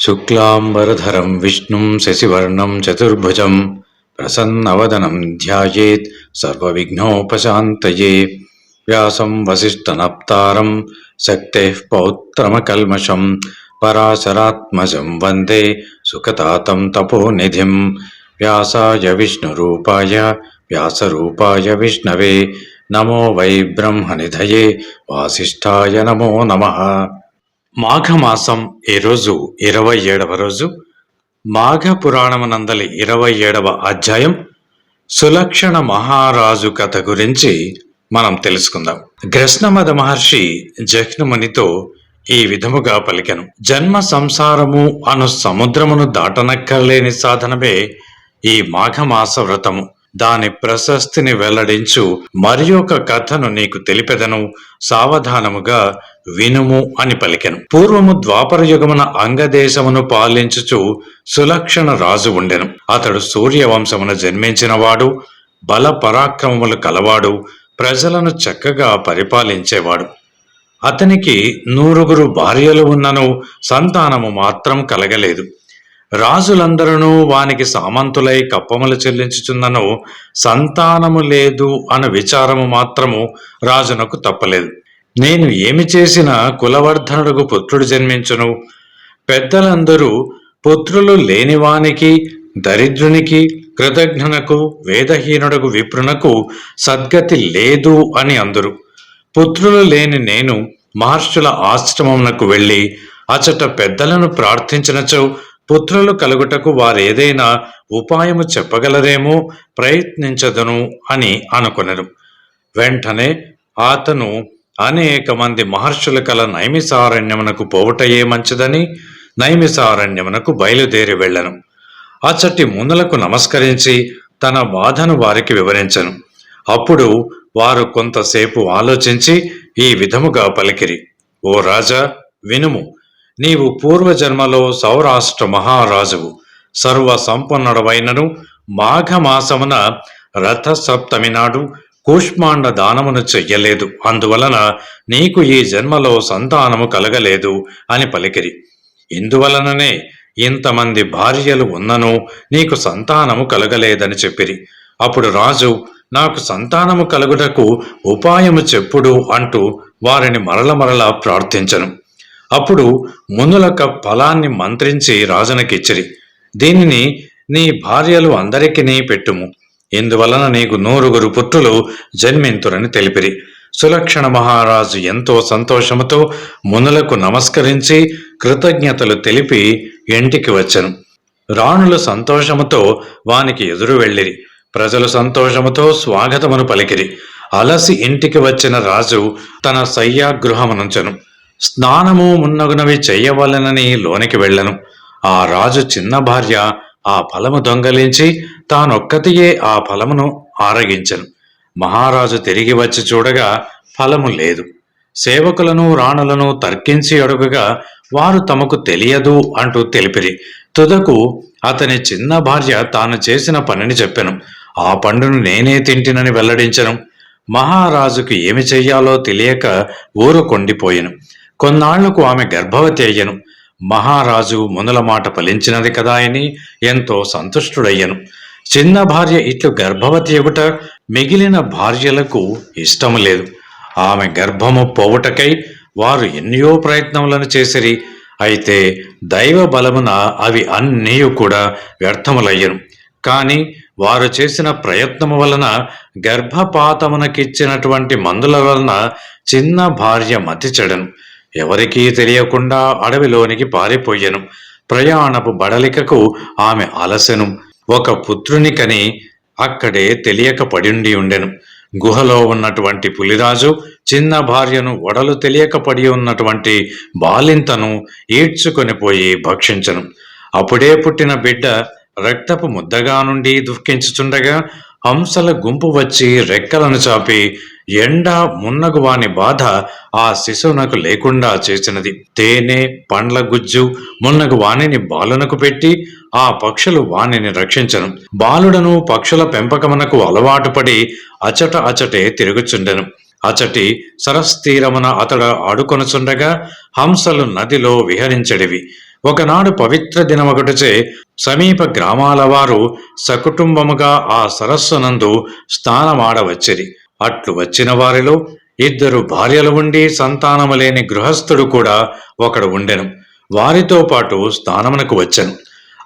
శుక్లాంబరధరం విష్ణుం శశివర్ణం చతుర్భుజం ప్రసన్నవదనం ధ్యాయేత్ సర్వవిఘ్నోపశాంతయే. వ్యాసం వసిష్ఠనప్తారం శక్తేః పౌత్రమకల్మషం పరాశరాత్మజం వందే సుఖతాతం తపోనిధిం. వ్యాసాయ విష్ణురూపాయ వ్యాసరూపాయ విష్ణవే నమో వై బ్రహ్మనిధయే వాసిష్ఠాయ నమో నమః. మాఘమాసం ఈరోజు 27వ రోజు. మాఘ పురాణమునందలి 27వ అధ్యాయం సులక్షణ మహారాజు కథ గురించి మనం తెలుసుకుందాం. గ్రస్నమద మహర్షి జహ్నుమునితో ఈ విధముగా పలికెను: జన్మ సంసారము అను సముద్రమును దాటనక్కర్లేని సాధనమే ఈ మాఘమాస వ్రతము. దాని ప్రశస్తిని వెల్లడించు మరి ఒక కథను నీకు తెలిపెదను, సావధానముగా వినుము అని పలికెను. పూర్వము ద్వాపర యుగమున అంగదేశమును పాలించుచు సులక్షణ రాజు ఉండెను. అతడు సూర్యవంశమున జన్మించినవాడు, బల పరాక్రమములు కలవాడు, ప్రజలను చక్కగా పరిపాలించేవాడు. అతనికి 100 భార్యలు ఉన్నను సంతానము మాత్రం కలగలేదు. రాజులందరూ వానికి సామంతులై కప్పములు చెల్లించుచున్నను సంతానము లేదు అన్న విచారము మాత్రము రాజునకు తప్పలేదు. నేను ఏమి చేసినా కులవర్ధనుడుకు పుత్రుడు జన్మించును. పెద్దలందరూ పుత్రులు లేనివానికి, దరిద్రునికి, కృతజ్ఞునకు, వేదహీనుడకు, విప్రునకు సద్గతి లేదు అని అందరు. పుత్రులు లేని నేను మహర్షుల ఆశ్రమమునకు వెళ్ళి అచట పెద్దలను ప్రార్థించినచో పుత్రులు కలుగుటకు వారేదైనా ఉపాయము చెప్పగలరేమో, ప్రయత్నించదును అని అనుకొనెను. వెంటనే అతను అనేక మంది మహర్షుల కల నైమిసారణ్యమునకు పోవుటయే మంచిదని నైమిసారణ్యమునకు బయలుదేరి వెళ్ళను. అచటి మునులకు నమస్కరించి తన బాధను వారికి వివరించను. అప్పుడు వారు కొంతసేపు ఆలోచించి ఈ విధముగా పలికిరి: ఓ రాజా, వినుము. నీవు పూర్వజన్మలో సౌరాష్ట్ర మహారాజువు. సర్వ సంపన్నుడవైనను మాఘమాసమున రథసప్తమి నాడు కూష్మాండ దానమును చెయ్యలేదు. అందువలన నీకు ఈ జన్మలో సంతానము కలగలేదు అని పలికిరి. ఇందువలననే ఇంతమంది భార్యలు ఉన్నను నీకు సంతానము కలగలేదని చెప్పిరి. అప్పుడు రాజు, నాకు సంతానము కలుగుటకు ఉపాయము చెప్పుడు అంటూ వారిని మరల ప్రార్థించను. అప్పుడు మునులక ఫలాన్ని మంత్రించి రాజునకిచ్చిరి. దీనిని నీ భార్యలు అందరికీ పెట్టుము. ఇందువలన నీకు 100 పుత్రులు జన్మింతురని తెలిపిరి. సులక్షణ మహారాజు ఎంతో సంతోషముతో మునులకు నమస్కరించి కృతజ్ఞతలు తెలిపి ఇంటికి వచ్చెను. రాణులు సంతోషముతో వానికి ఎదురు వెళ్ళిరి. ప్రజలు సంతోషముతో స్వాగతమును పలికిరి. అలసి ఇంటికి వచ్చిన రాజు తన శయ్యాగృహమునుంచెను. స్నానము మున్నగునవి చెయ్యవలెనని లోనికి వెళ్ళను. ఆ రాజు చిన్న భార్య ఆ ఫలము దొంగలించి తానొక్కతియే ఆ ఫలమును ఆరగించెను. మహారాజు తిరిగి వచ్చి చూడగా ఫలము లేదు. సేవకులను రాణులను తర్కించి అడుగగా వారు తమకు తెలియదు అంటూ తెలిపిరి. తుదకు అతని చిన్న భార్య తాను చేసిన పనిని చెప్పెను. ఆ పండును నేనే తింటినని వెల్లడించెను. మహారాజుకు ఏమి చెయ్యాలో తెలియక ఊరుకొండిపోయెను. కొన్నాళ్లకు ఆమె గర్భవతి అయ్యను. మహారాజు మునుల మాట ఫలించినది కదా అని ఎంతో సంతుష్టుడయ్యను. చిన్న భార్య ఇట్లు గర్భవతి ఎగుట మిగిలిన భార్యలకు ఇష్టము లేదు. ఆమె గర్భము పోవుటకై వారు ఎన్నో ప్రయత్నములను చేసిరి. అయితే దైవ బలమున అవి అన్నీ కూడా వ్యర్థములయ్యను. కాని వారు చేసిన ప్రయత్నము వలన గర్భపాతమునకిచ్చినటువంటి మందుల వలన చిన్న భార్య మతి చెడను. ఎవరికీ తెలియకుండా అడవిలోనికి పారిపోయెను. ప్రయాణపు బడలికకు ఆమె అలసెను. ఒక పుత్రుని కని అక్కడే తెలియక పడిండి ఉండెను. గుహలో ఉన్నటువంటి పులిరాజు చిన్న భార్యను ఒడలు తెలియక పడి ఉన్నటువంటి బాలింతను ఈడ్చుకొని పోయి భక్షించెను. అప్పుడే పుట్టిన బిడ్డ రక్తపు ముద్దగా నుండి దుఃఖించుచుండగా హంసల గుంపు వచ్చి రెక్కలను చాపి ఎండ మున్నగు వాని బాధ ఆ శిశువునకు లేకుండా చేసినది. తేనె, పండ్ల గుజ్జు మున్నగు వాణిని బాలునకు పెట్టి ఆ పక్షులు వాణిని రక్షించను. బాలుడను పక్షుల పెంపకమునకు అలవాటు పడి అచటే తిరుగుచుండెను. అచటి సరస్తీరమున అతడు ఆడుకొనుచుండగా హంసలు నదిలో విహరించెడివి. ఒకనాడు పవిత్ర దినమొకటిచే సమీప గ్రామాల వారు సకుటుంబముగా ఆ సరస్సునందు స్నానమాడవచ్చిరి. అట్లు వచ్చిన వారిలో 2 భార్యలు ఉండి సంతానము లేని గృహస్థుడు కూడా ఒకడు ఉండెను. వారితో పాటు స్నానమునకు వచ్చెను.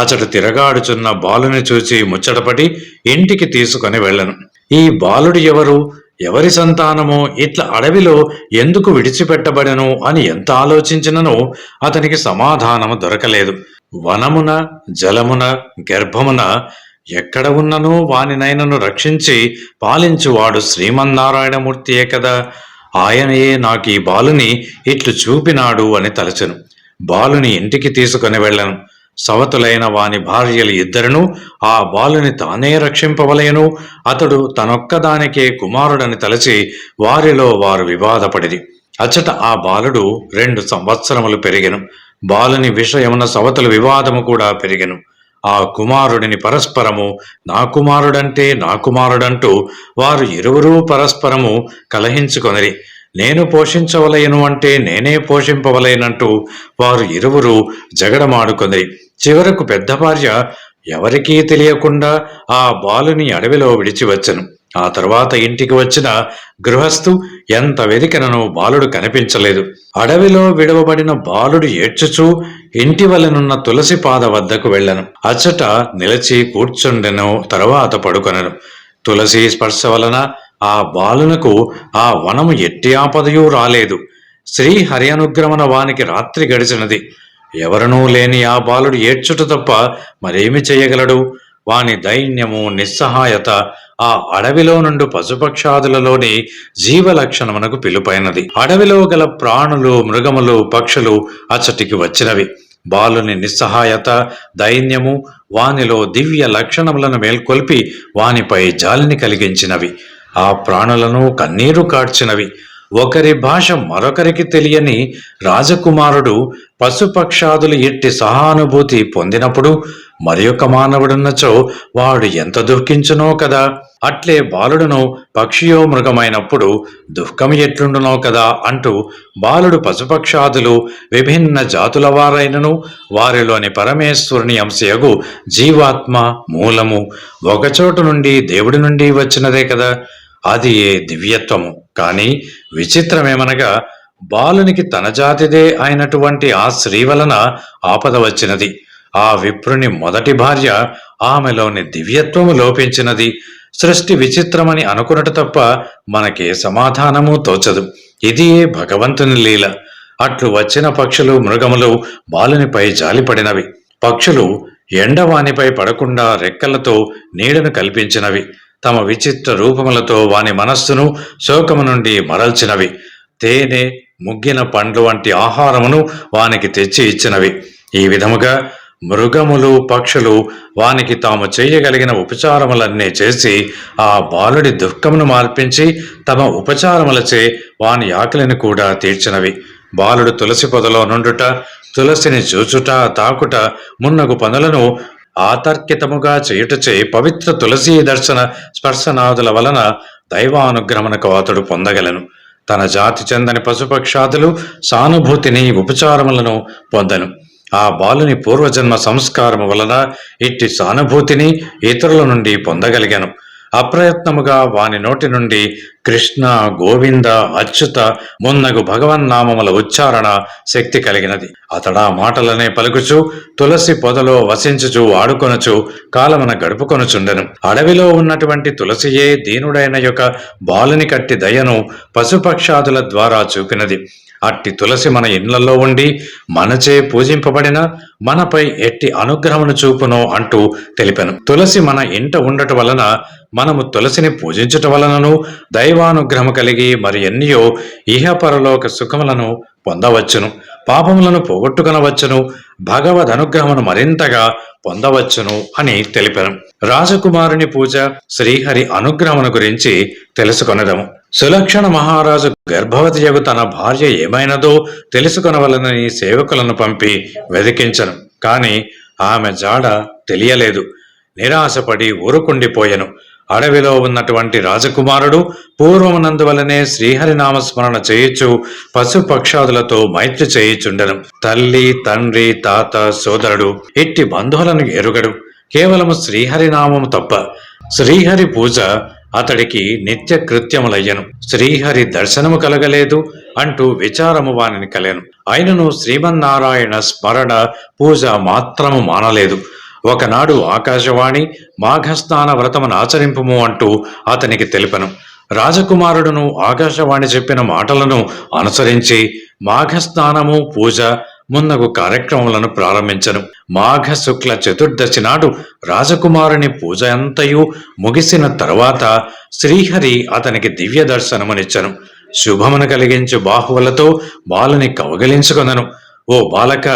అతడు తిరగాడుచున్న బాలుని చూచి ముచ్చటపడి ఇంటికి తీసుకొని వెళ్ళెను. ఈ బాలుడు ఎవరు, ఎవరి సంతానము, ఇట్లా అడవిలో ఎందుకు విడిచిపెట్టబడెను అని ఎంత ఆలోచించినను అతనికి సమాధానము దొరకలేదు. వనమున, జలమున, గర్భమున ఎక్కడ ఉన్ననో వానినైనను రక్షించి పాలించువాడు శ్రీమన్నారాయణమూర్తియే కదా. ఆయనయే నాకు ఈ బాలుని ఇట్లు చూపినాడు అని తలచెను. బాలుని ఇంటికి తీసుకొని వెళ్ళను. సవతులైన వాని భార్యలు 2 ఆ బాలుని తానే రక్షింపవలయను, అతడు తనొక్కదానికే కుమారుడని తలచి వారిలో వారు వివాదపడిరి. అచ్చట ఆ బాలుడు 2 సంవత్సరములు పెరిగెను. బాలుని విషయమున సవతుల వివాదము కూడా పెరిగెను. ఆ కుమారుడిని పరస్పరము నా కుమారుడంటే నా కుమారుడంటూ వారు ఇరువురూ పరస్పరము కలహించుకొనిరి. నేను పోషించవలయను అంటే నేనే పోషింపవలయనంటూ వారు ఇరువురు జగడమాడుకొనిరి. చివరకు పెద్ద భార్య ఎవరికీ తెలియకుండా ఆ బాలుని అడవిలో విడిచివచ్చెను. ఆ తర్వాత ఇంటికి వచ్చిన గృహస్థు ఎంత వెదికినను బాలుడు కనిపించలేదు. అడవిలో విడవబడిన బాలుడు ఏడ్చుచూ ఇంటి వలనున్న తులసి పాద వద్దకు వెళ్ళను. అచ్చట నిలిచి కూర్చుండెను. తర్వాత పడుకొనెను. తులసి స్పర్శ వలన ఆ బాలునకు ఆ వనము ఎట్టి ఆపదయూ రాలేదు. శ్రీహరి అనుగ్రహమున వానికి రాత్రి గడిచినది. ఎవరనూ లేని ఆ బాలుడు ఏడ్చుట తప్ప మరేమి చేయగలడు? వాని దైన్యము, నిస్సహాయత ఆ అడవిలో నుండి పశుపక్షాదులలోని జీవలక్షణమునకు పిలుపైనది. అడవిలో గల ప్రాణులు, మృగములు, పక్షులు అచ్చటికి వచ్చినవి. బాలుని నిస్సహాయత, దైన్యము వానిలో దివ్య లక్షణములను మేల్కొల్పి వానిపై జాలిని కలిగించినవి. ఆ ప్రాణులను కన్నీరు కార్చినవి. ఒకరి భాష మరొకరికి తెలియని రాజకుమారుడు పశుపక్షాదులు ఎట్టి సహానుభూతి పొందినప్పుడు మరి ఒక మానవుడున్నచో వాడు ఎంత దుఃఖించునో కదా. అట్లే బాలుడును పక్షియో మృగమైనప్పుడు దుఃఖం ఎట్లుండునో కదా అంటూ బాలుడు పశుపక్షాదులు విభిన్న జాతుల వారైనను వారిలోని పరమేశ్వరుని అంశయగు జీవాత్మ మూలము ఒకచోటు నుండి దేవుడి నుండి వచ్చినదే కదా. అది ఏ దివ్యత్వము. కాని విచిత్రమేమనగా బాలునికి తన జాతిదే అయినటువంటి ఆ స్త్రీ వలన ఆపద వచ్చినది. ఆ విప్రుని మొదటి భార్య ఆమెలోని దివ్యత్వము లోపించినది. సృష్టి విచిత్రమని అనుకున్నట తప్ప మనకే సమాధానము తోచదు. ఇది భగవంతుని లీల. అట్లు వచ్చిన పక్షులు, మృగములు బాలునిపై జాలిపడినవి. పక్షులు ఎండవానిపై పడకుండా రెక్కలతో నీడను కల్పించినవి. తమ విచిత్ర రూపములతో వాని మనస్సును శోకము నుండి మరల్చినవి. తేనె, ముగ్గిన పండ్లు వంటి ఆహారమును వానికి తెచ్చి ఇచ్చినవి. ఈ విధముగా మృగములు, పక్షులు వానికి తాము చేయగలిగిన ఉపచారములన్నీ చేసి ఆ బాలుడి దుఃఖమును మార్పించి తమ ఉపచారములచే వాని ఆకలిని కూడా తీర్చినవి. బాలుడు తులసి పొదలో నుండుట, తులసిని చూచుట, తాకుట మున్నగు పనులను ఆతర్కితముగా చేయుటచే పవిత్ర తులసీ దర్శన స్పర్శనాదుల వలన దైవానుగ్రహమునకు అతడు పొందగలను. తన జాతి చెందని పశుపక్షాదులు సానుభూతిని, ఉపచారములను పొందను. ఆ బాలుని పూర్వజన్మ సంస్కారము వలన ఇట్టి సానుభూతిని ఇతరుల నుండి పొందగలిగాను. అప్రయత్నముగా వాని నోటి నుండి కృష్ణ, గోవింద, అచ్యుత మున్నగు భగవన్నామముల ఉచ్చారణ శక్తి కలిగినది. అతడా మాటలనే పలుకుచు తులసి పొదలో వసించుచు ఆడుకొనుచు కాలమున గడుపుకొనుచుండెను. అడవిలో ఉన్నటువంటి తులసియే దీనుడైన యొక్క బాలుని కట్టి దయను పశుపక్షాదుల ద్వారా చూపినది. అట్టి తులసి మన ఇళ్లలో ఉండి మనచే పూజింపబడిన మనపై ఎట్టి అనుగ్రహమును చూపునో అంటూ తెలిపెను. తులసి మన ఇంట ఉండటం వలన మనము తులసిని పూజించుట వలనను దైవానుగ్రహము కలిగి మరి ఎన్నియో ఇహపరలోక సుఖములను పొందవచ్చును, పాపములను పోగొట్టుకొనవచ్చును, భగవద్ అనుగ్రహమును మరింతగా పొందవచ్చును అని తెలిపాను. రాజకుమారుని పూజ, శ్రీహరి అనుగ్రహమును గురించి తెలుసుకొనదము. సులక్షణ మహారాజు గర్భవతి యగు తన భార్య ఏమైనదో తెలుసుకొనవలనని సేవకులను పంపి వెదికించను. కాని ఆమె జాడ తెలియలేదు. నిరాశపడి ఊరుకుండిపోయెను. అడవిలో ఉన్నటువంటి రాజకుమారుడు పూర్వమునందువలనే శ్రీహరినామస్మరణ చేయుచు పశుపక్షాదులతో మైత్రి చేయుచుండెను. తల్లి, తండ్రి, తాత, సోదరుడు ఇట్టి బంధువులను ఎరుగడు. కేవలము శ్రీహరినామము తప్ప. శ్రీహరి పూజ అతడికి నిత్య కృత్యములయ్యను. శ్రీహరి దర్శనము కలగలేదు అంటూ విచారము వానిని కలెను. అయినను శ్రీమన్నారాయణ స్మరణ పూజ మాత్రము మానలేదు. ఒకనాడు ఆకాశవాణి మాఘస్నాన వ్రతమును ఆచరింపుము అంటూ అతనికి తెలిపెను. రాజకుమారుడును ఆకాశవాణి చెప్పిన మాటలను అనుసరించి మాఘస్నానము, పూజ మున్నగు కార్యక్రమములను ప్రారంభించను. మాఘ శుక్ల చతుర్దశి నాడు రాజకుమారుని పూజ అంతయు ముగిసిన తరువాత శ్రీహరి అతనికి దివ్య దర్శనమునిచ్చను. శుభమును కలిగించు బాహువులతో బాలుని కౌగిలించుకొనెను. ఓ బాలక,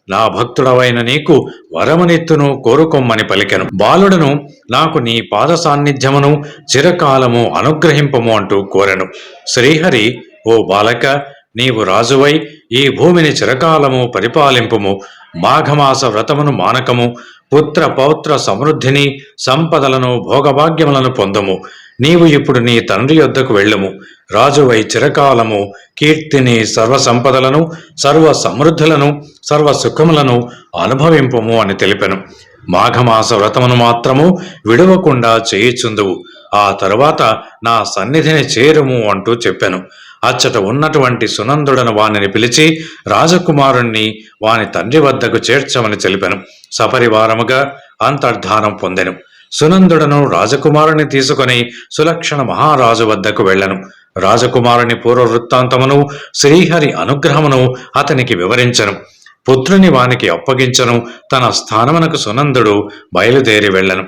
నా భక్తుడవైన నీకు వరమునిత్తును కోరుకొమ్మని పలికెను. బాలుడను నాకు నీ పాద సాన్నిధ్యమును చిరకాలము అనుగ్రహింపము అంటూ కోరెను. శ్రీహరి, ఓ బాలక, నీవు రాజువై ఈ భూమిని చిరకాలము పరిపాలింపుము. మాఘమాస వ్రతమును మానకము. పుత్ర పౌత్ర సమృద్ధిని, సంపదలను, భోగభాగ్యములను పొందము. నీవు ఇప్పుడు నీ తండ్రి యొద్దకు వెళ్ళుము. రాజువై చిరకాలము కీర్తిని, సర్వ సంపదలను, సర్వ సమృద్ధులను, సర్వ సుఖములను అనుభవింపము అని తెలిపెను. మాఘమాస వ్రతమును మాత్రము విడవకుండా చేయుచుందువు. ఆ తరువాత నా సన్నిధిని చేరుము అంటూ చెప్పెను. అచ్చట ఉన్నటువంటి సునందుడను వానిని పిలిచి రాజకుమారుణ్ణి వాని తండ్రి వద్దకు చేర్చమని తెలిపెను. సపరివారముగా అంతర్ధానం పొందెను. సునందుడను రాజకుమారుని తీసుకొని సులక్షణ మహారాజు వద్దకు వెళ్ళెను. రాజకుమారుని పూర్వ వృత్తాంతమును, శ్రీహరి అనుగ్రహమును అతనికి వివరించెను. పుత్రుని వానికి అప్పగించను. తన స్థానమునకు సునందుడు బయలుదేరి వెళ్ళెను.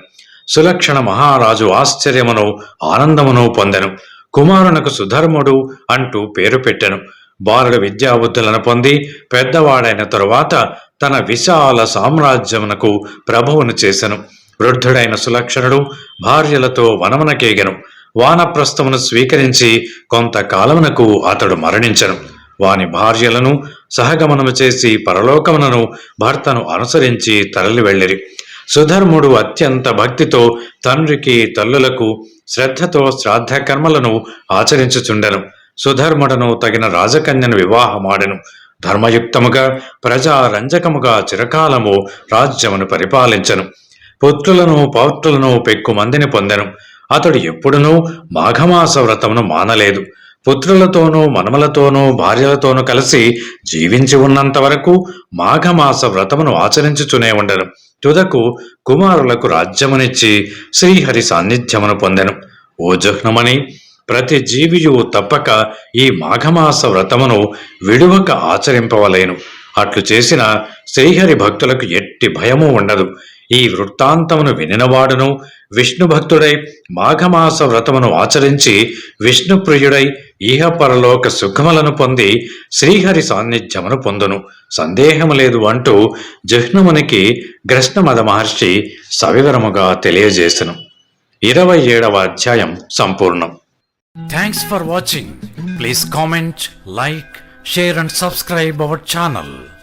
సులక్షణ మహారాజు ఆశ్చర్యమును, ఆనందమును పొందెను. కుమారునకు సుధర్ముడు అంటూ పేరు పెట్టెను. బాలుడు విద్యాబుద్ధులను పొంది పెద్దవాడైన తరువాత తన విశాల సామ్రాజ్యమునకు ప్రభువును చేసెను. వృద్ధుడైన సులక్షణుడు భార్యలతో వనమునకేగెను. వానప్రస్థమును స్వీకరించి కొంతకాలమునకు అతడు మరణించెను. వాని భార్యలను సహగమనము చేసి పరలోకమునను భర్తను అనుసరించి తరలి వెళ్ళిరి. సుధర్ముడు అత్యంత భక్తితో తండ్రికి, తల్లులకు శ్రద్ధతో శ్రాద్ధ కర్మలను ఆచరించుచుండెను. సుధర్ముడను తగిన రాజకన్యను వివాహమాడెను. ధర్మయుక్తముగా, ప్రజారంజకముగా చిరకాలము రాజ్యమును పరిపాలించెను. పుత్రులను, పౌత్రులను పెక్కుమందిని పొందెను. అతడు ఎప్పుడునూ మాఘమాస వ్రతమును మానలేదు. పుత్రులతోనూ, మనమలతోనూ, భార్యలతోనూ కలిసి జీవించి ఉన్నంత వరకు మాఘమాస వ్రతమును ఆచరించుచునే ఉండెను. తుదకు కుమారులకు రాజ్యమునిచ్చి శ్రీహరి సాన్నిధ్యమును పొందెను. ఓ జహ్నమణి, ప్రతి జీవియు తప్పక ఈ మాఘమాస వ్రతమును విడువక ఆచరింపవలేను. అట్లు చేసిన శ్రీహరి భక్తులకు ఎట్టి భయము ఉండదు. ఈ వృత్తాంతమును వినినవాడును విష్ణు భక్తుడై మాఘమాస వ్రతమును ఆచరించి విష్ణుప్రియుడై ఈహపరలోక సుఖములను పొంది శ్రీహరి సాన్నిధ్యమును పొందును, సందేహము లేదు అంటూ జహ్నుమునికి గ్రస్నమద మహర్షి సవివరముగా తెలియజేసెను. 27వ అధ్యాయం సంపూర్ణం. Thanks for watching. Please comment, like, share and subscribe our channel.